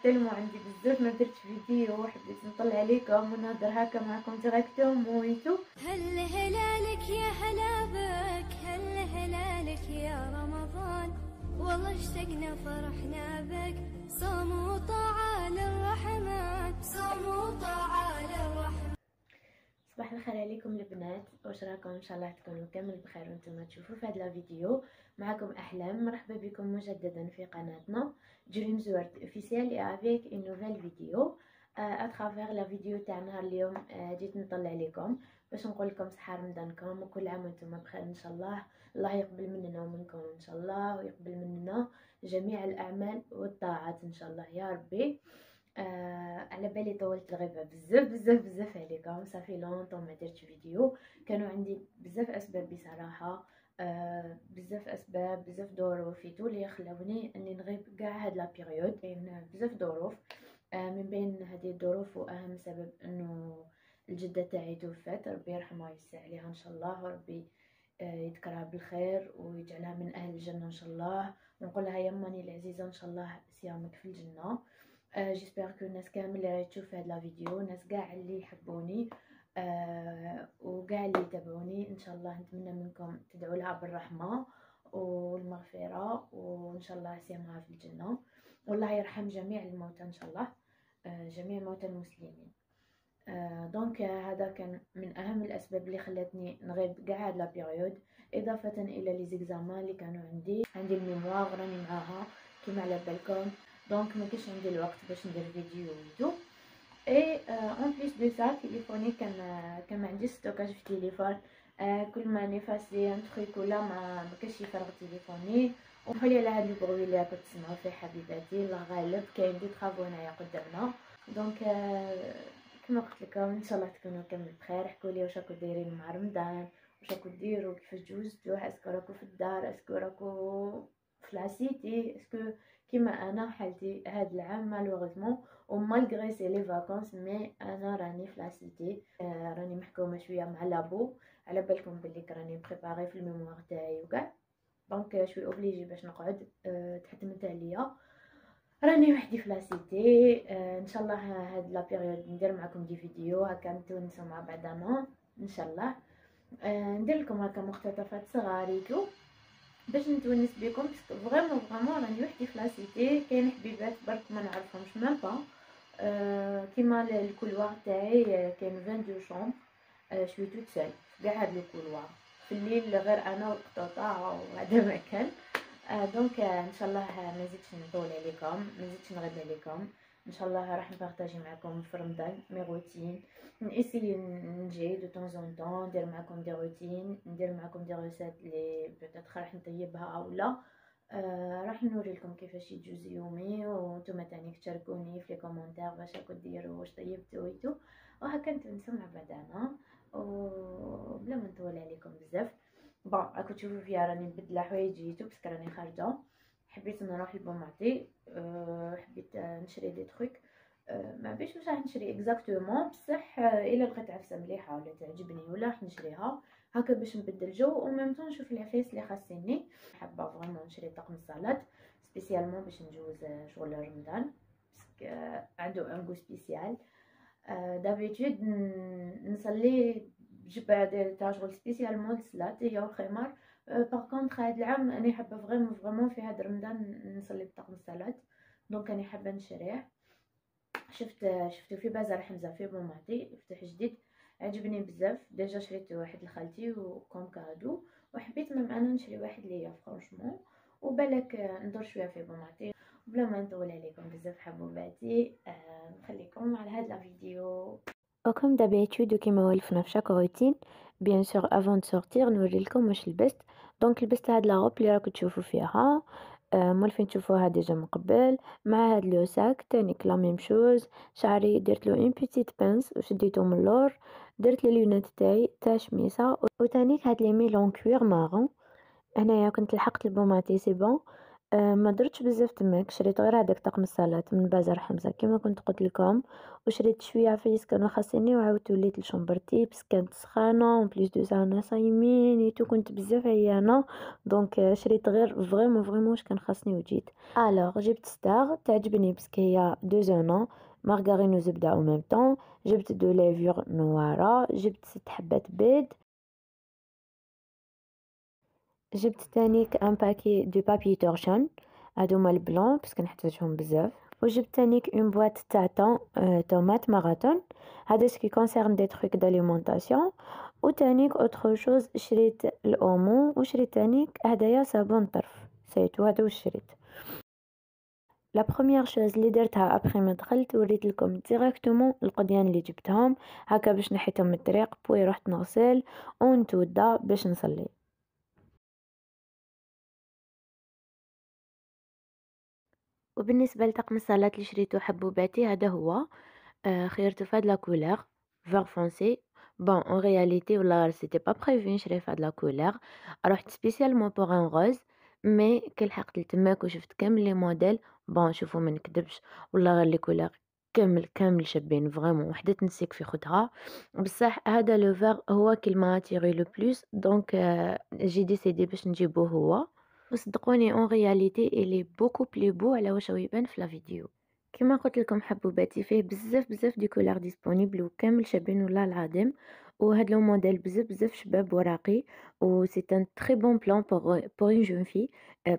تلمو عندي بزاف ما درتش فيديو، حبيت نطلع عليكم ونهضر هكا معكم ديريكتومون. هل هلالك يا هلا بك، هل هلالك يا رمضان، والله اشتقنا فرحنا بك، صوم وطاعة للرحمن، صوم وطاعة للرحمن. صباح الخير عليكم البنات، واش راكم؟ ان شاء الله تكونوا كامل بخير وانتم تشوفوا في هذا الفيديو. معكم احلام، مرحبا بكم مجددا في قناتنا دريمز وورد اوفيسيال افيك ان نوفيل فيديو. اترافير لا فيديو تاع نهار اليوم جيت نطلع لكم باش نقول لكم صحه رمضانكم وكل عام وانتم بخير ان شاء الله. الله يقبل مننا ومنكم ان شاء الله، ويقبل مننا جميع الاعمال والطاعات ان شاء الله يا ربي. على بالي طولت الغيبه بزاف عليكم، صافي لونطون ما درتش فيديو، كانوا عندي بزاف اسباب بصراحه. بزاف اسباب، بزاف ظروف اللي خلاوني اني نغيب كاع هاد لا بيريود. كاين بزاف ظروف، من بين هذه الظروف واهم سبب انه الجده تاعي توفات، ربي يرحمها ويوسع عليها ان شاء الله، وربي يذكرها بالخير ويجعلها من اهل الجنه ان شاء الله، ونقول لها يا ماني العزيزه ان شاء الله صيامك في الجنه. جيسبر كو الناس كامل اللي راهي تشوف هاد لا فيديو، الناس كاع اللي يحبوني وكاع اللي يتابعوني ان شاء الله نتمنى منكم تدعوا لها بالرحمه والمغفره، وان شاء الله صيامها في الجنه، والله يرحم جميع الموتى ان شاء الله، جميع موتى المسلمين. دونك هذا كان من اهم الاسباب اللي خلتني نغيب كاع هاد لا بيريود، اضافه الى لي زيكزامان اللي كانوا عندي الميموار راني معاها كيما على بالكم، دونك ما كاش عندي الوقت باش ندير فيديو ويدو. اي اون بليس دو سا تليفوني كان ما عنديش ستوكاج في التليفون، كل ما نفاسي ان تخيك ولا ما كاش يفرغ تليفوني. وحولي على هاد البروي اللي راكم تسمعوا فيه حبيباتي، الله غالب كاين دي طرافو هنايا قدامنا. دونك كما قلت لكم ان شاء الله تكونوا كامل بخير. حكوا لي واش راكم دايرين مع رمضان، واش راكم ديروا، كيفاش جوزتوه، اسكو راكم في الدار، اسكو راكم في لاسيتي، اسكو كيما انا حالتي هاد العام مالوغيزمون ومالغري سي لي فاكونس مي انا راني في لاسيتي. راني محكومه شويه مع لابو، على بالكم بلي راني بريباري في الميموار تاعي وكاع، دونك شوي اوبليجي باش نقعد. تحتمت عليا راني وحدي في لاسيتي. ان شاء الله هاد لا بيريود ندير معكم دي فيديو هكا نتونسوا مع بعضنا ان شاء الله. ندير لكم هكا مقتطفات صغاريتو باش نتونس بكم، باسكو فريمون راني وحدي في لاسيتي، كاين حبيبات برك ما نعرفهمش ميم با. كيما الكولوار تاعي كاين 22 شومبر، شوي توت سول كاع هاد الكولوار في الليل غير انا والقطوطه وهذا ما كان. دونك ان شاء الله ما نزيدش نطول عليكم، ما نزيدش نغيب عليكم، ان شاء الله راح نبارطاجي معكم في رمضان مي روتين، نسيي نجي دو طون زون طون ندير معكم دي روتين، ندير معكم دي ريسيت لي بيتيتر راح نطيبها اولا. راح نوري لكم كيفاش يجوز يومي، وانتم تاني تشاركوني في لي كومونتير واش راكم ديروا، واش طيبتوا ويتو، وهكا نتونسوا مع بعضنا وبلا ما نطول عليكم بزاف. بون راكم تشوفوا فيا راني مبدله حوايجي باسكو راني خارجه، حبيت نروح لبوماتي. حبيت نشري دي تروك، ما بيش واش راح نشري اكزاكتومون، بصح الا لقيت عفسه مليحه ولا تعجبني ولا راح نشريها هكا باش نبدل جو، وميم طون نشوف العفايس اللي خاصني. حابه فريمون نشري طقم الصلاه سبيسيالمون باش نجوز شغل رمضان، باسكو عنده ان غو سبيسيال. دابيتود نصلي بجبه تاع شغل سبيسيالمون الصلاه هي والخمار. باغ كونطخ هاد العام انا حابه فريمون في هاد رمضان نصلي بطقم الصلاه، دونك انا حابه نشريه. شفتو في بازار حمزه في بوماتي فتح جديد، عجبني بزاف، ديجا شريت واحد لخالتي وكوم كادو، وحبيت مام انا نشري واحد ليا فرانشمون، وبالك ندور شويه في بوماتي. بلا ما نطول عليكم بزاف حبوباتي، نخليكم على هاد لا فيديو. وكم دابيتود كيما ولفنا في شاك روتين، بيان سور افون دو سورتير نوري لكم واش لبست. دونك لبست هاد لا روب اللي راكم تشوفوا فيها، مولفين تشوفوها ديجا من قبل، مع هاد لو ساك تانيك لا ميم شوز. شعري درت له اون بيتيت بانس وشديته من اللور، درت لي لونات تاعي تاع شميسه، وتانيك هاد لي ميلون كوير مارون. هنايا كنت لحقت البوماتي سي بون. ما درتش بزاف تماك، شريت غير هذاك طقم الصالات من بازار حمزة كما كنت قلت لكم، وشريت شويه عفايس كانوا خاصني وعاودت وليت لشومبرتي بس كانت سخانه اون بليس دو سا انا صايمين ايتو كنت بزاف عيانه. دونك شريت غير فريمون واش كان خاصني وجيت. الوغ جبت ستار تعجبني باسكو هي 2 مارغرين وزبده او ميم طون. جبت دو ليفور نواره، جبت 6 حبات بيض، جبت تانيك ان باكي دو بابي تورشون هادوما البلون باسكو نحتاجهم بزاف، وجبت تانيك اون بواط تاع طوماط ماراطون هذا سكي كونسيرن دي تروك داليمونطاسيون. وتانيك اوتر شوز شريت الاومو، وشريت تانيك هدايا صابون طرف سيتو هذا واش شريت. لا بروميير شوز اللي درتها ابخي ما دخلت وريت لكم ديريكتومون القضيان اللي جبتهم هكا باش نحيتهم من الطريق بوي رحت نغسل ونتوضا باش نصلي. وبالنسبة لطقم الصلاة اللي شريته حبوباتي هذا هو خيرته في هاد لا كولور فيغ فونسي. بون اون رياليتي والله سيتي با بريفي نشري في هاد لا كولور، رحت سبيسيالمون بوغ ان غوز مي كي لحقت لتماك وشفت كامل لي موديل بون شوفوا ما نكذبش والله غير لي كولور كامل شابين فريمون وحده تنسيك في خدها. بصح هذا لو فيغ هو كي ما تيغي لو بلوس دونك جي ديسيدي باش نجيبو هو. وصدقوني اون رياليتي الي بوكو بلي بو على واش هو يبان في لا فيديو. كما قلت لكم حبوباتي فيه بزاف دي كولور ديسپونيبل وكامل شابين والله العظيم. وهاد لو موديل بزاف شباب وراقي و سي ان تري بون بلان pour une jeune fille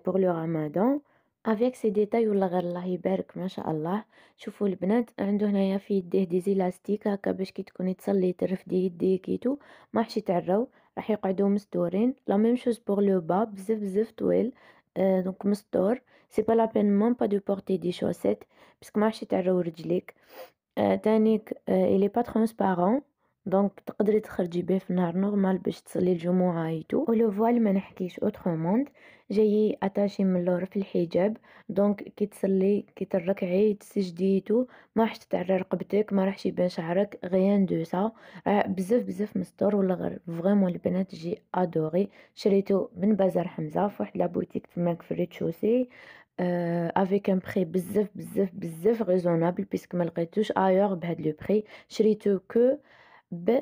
pour le ramadan avec ces détails والله غير الله يبارك ما شاء الله. شوفوا البنات عنده هنايا في يديه دي زيلاستيك هكا باش كي تكوني تصلي ترفدي يديك كيتو ما راحش يتعراو راح يقعدوا مستورين. لا ميم شوز بور لو با بزاف طويل دونك مستور سي با لا بين مون با دو بورتي دي شوسيت باسكو ما راحش يتعراو رجليك. تانيك الي با ترونسبارون دونك تقدري تخرجي به في النهار نورمال باش تصلي الجمعه ايتو. ولو فوال ما نحكيش اوتروموند جاي اتاشي من اللور في الحجاب دونك كي تصلي كي تركعي تسجديتو ما راحش تتعرى رقبتك ما راحش يبان شعرك غيان دو سا بزاف مستور ولا غير فريمون البنات جي ادوري. شريتو من بازار حمزه في واحد لا بوتيك تماك في الريتشوسي افيك ان بري بزاف ريزونابل بيسك ما لقيتوش ايور بهاد لو بري. شريتو كو ب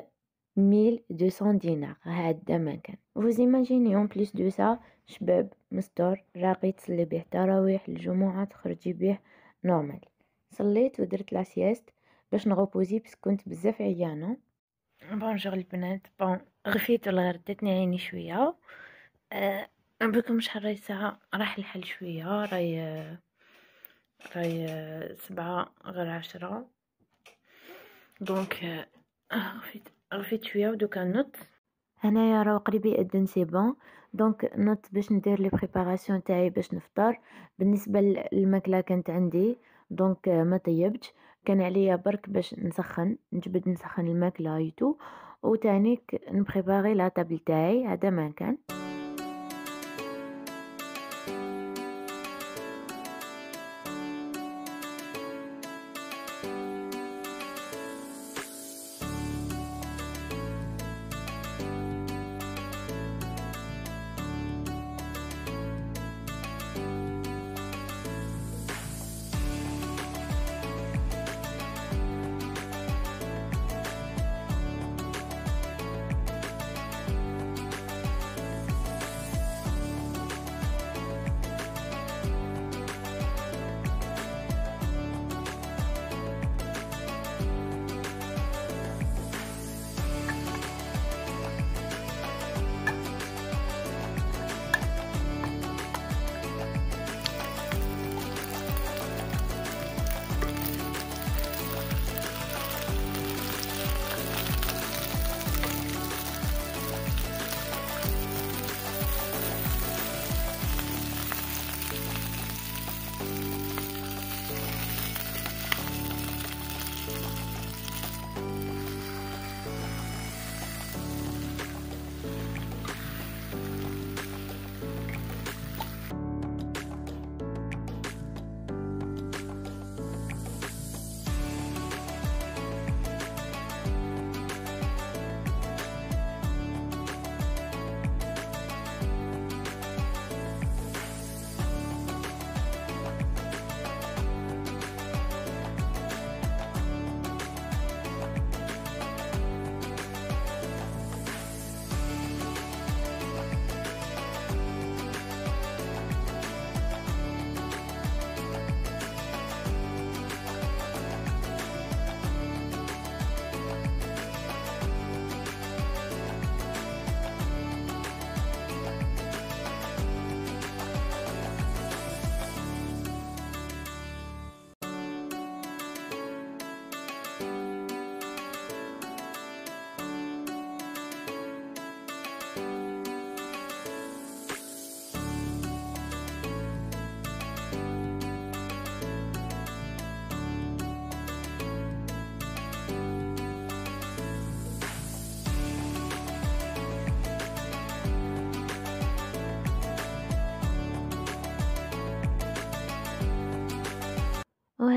1200 دينار هذا ما كان. vous imaginez en plus de ça شباب مستور راقي تصلي به تراويح الجمعة تخرجي به نورمال. صليت ودرت لا سيست باش نغوبوزي بس كنت بزاف عيانه. بونجور البنات بون غفيت ولا غير داتني عيني شويه بكم شحال راهي الساعه راح الحل شويه راهي 7:10 دونك غفيت شويه ودوكا نوض هنايا راهو قريب يأذن سي بون دونك نوض باش ندير لي بريباراسيون تاعي باش نفطر. بالنسبه للماكله كانت عندي دونك ما طيبتش كان عليا برك باش نجبد نسخن الماكله ايتو وتانيك نبريباري لا طابل تاعي هذا ما كان.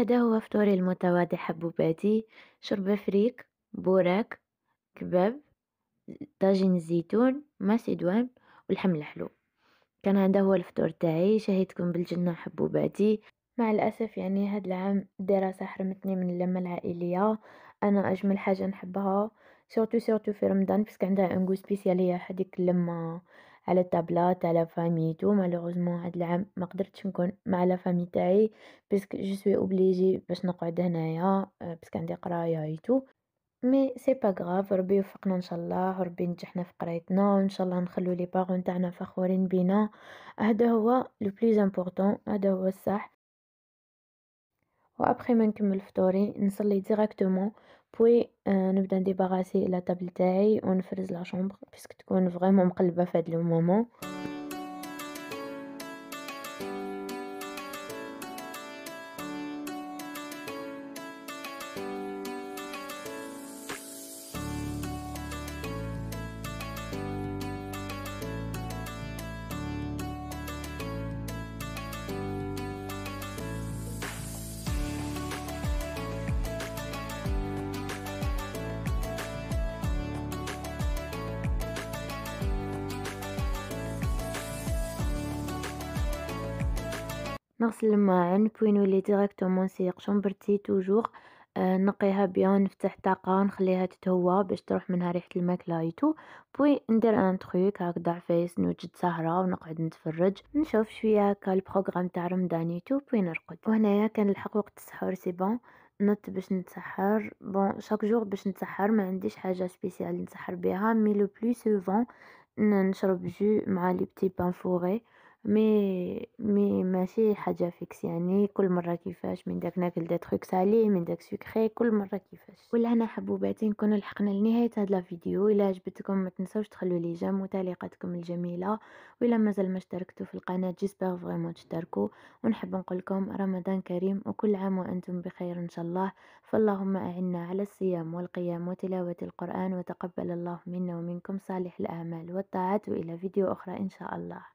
وهذا هو فطوري المتواضع حبوباتي: شوربة فريك، بوراك، كباب، طاجين الزيتون، معسدوان، واللحم الحلو. كان هذا هو الفطور تاعي. شهيتكم بالجنة حبوباتي. مع الأسف يعني هاد العام الدراسة حرمتني من اللمة العائلية. أنا أجمل حاجة نحبها سورتو في رمضان باسكو عندها ان غو سبيسيال، هي هاديك اللمة على الطابلات على فاميتو. مالوغوزمون هاد العام ما قدرتش نكون مع لا فامي تاعي باسكو جو سوي اوبليجي باش نقعد هنايا باسكو عندي قرايه ايتو. مي سي با غاف، ربي يوفقنا ان شاء الله، ربي ينجحنا في قرايتنا، وان شاء الله نخلو لي بارون تاعنا فخورين بينا. هذا هو لو بليز امبورطون، هذا هو الصح. وابخي ما نكمل فطوري نصلي ديراكتومون بوي نبدا نديباغاسي لا طابل تاعي ونفرز لا شومبر باسكو تكون فريمون مقلبه في هذا لو مومون. نغسل الماعن بوي نولي ديراكتومون نسيق شومبرتي توجور. نقيها بيان، نفتح الطاقة نخليها تتهوى باش تروح منها ريحة الماكلة ايتو. بوي ندير ان تخيك هكدا عفايس، نوجد سهرة ونقعد نتفرج نشوف شوية هكا البروغرام تاع رمضان ايتو بوي نرقد. وهنايا كان الحق وقت السحور سي بون نط باش نتسحر. بون شاك جور باش نتسحر ما عنديش حاجة سبيسيال نتسحر بها، مي لو بلو سوفون نشرب جو مع لي بتي بان فوري. مي ماشي حاجة فيكس، يعني كل مرة كيفاش، من داك ناكل دي تروك سالي من داك سكري كل مرة كيفاش. ولهنا حبوباتي نكون لحقنا لنهاية هاد لا فيديو. الا عجبتكم ما تنسوش تخلوا لي جيم وتعليقاتكم الجميلة، وإلا مازال ما اشتركتوا في القناة جيسبر فريمون تشتركوا. ونحب نقول لكم رمضان كريم وكل عام وانتم بخير ان شاء الله. فاللهم اعنا على الصيام والقيام وتلاوة القرآن، وتقبل الله منا ومنكم صالح الاعمال والطاعات، والى فيديو اخرى ان شاء الله.